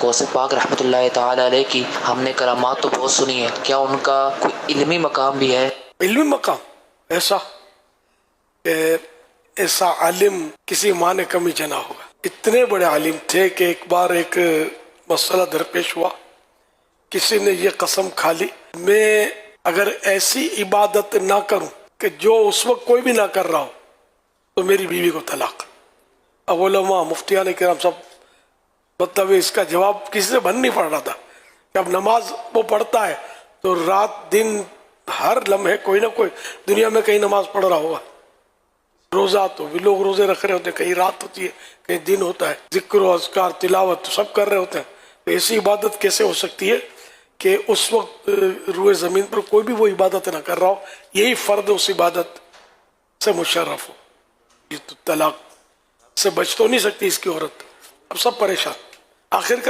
غوث پاک رحمۃ اللہ تعالی علیہ کی ہم نے کرامات تو بہت سنی ہے، کیا ان کا کوئی علمی مقام بھی ہے؟ علمی مقام ایسا کہ ایسا عالم کسی ماں نے کمی جنا ہوگا. اتنے بڑے عالم تھے کہ ایک بار ایک مسئلہ درپیش ہوا. کسی نے یہ قسم کھا لی میں اگر ایسی عبادت نہ کروں کہ جو اس وقت کوئی بھی نہ کر رہا ہو تو میری بیوی کو طلاق. اب علماء مفتیان کرام سب مطلب اس کا جواب کسی سے بن نہیں پڑ رہا تھا کہ اب نماز وہ پڑھتا ہے تو رات دن ہر لمحے کوئی نہ کوئی دنیا میں کہیں نماز پڑھ رہا ہوگا. روزہ تو بھی لوگ روزے رکھ رہے ہوتے ہیں، کہیں رات ہوتی ہے کہیں دن ہوتا ہے، ذکر و اذکار تلاوت تو سب کر رہے ہوتے ہیں. تو ایسی عبادت کیسے ہو سکتی ہے کہ اس وقت روئے زمین پر کوئی بھی وہ عبادت نہ کر رہا ہو، یہی فرد اس عبادت سے مشرف ہو. یہ تو طلاق سے بچ تو نہیں سکتی اس کی عورت. اب سب پریشان. آخر کا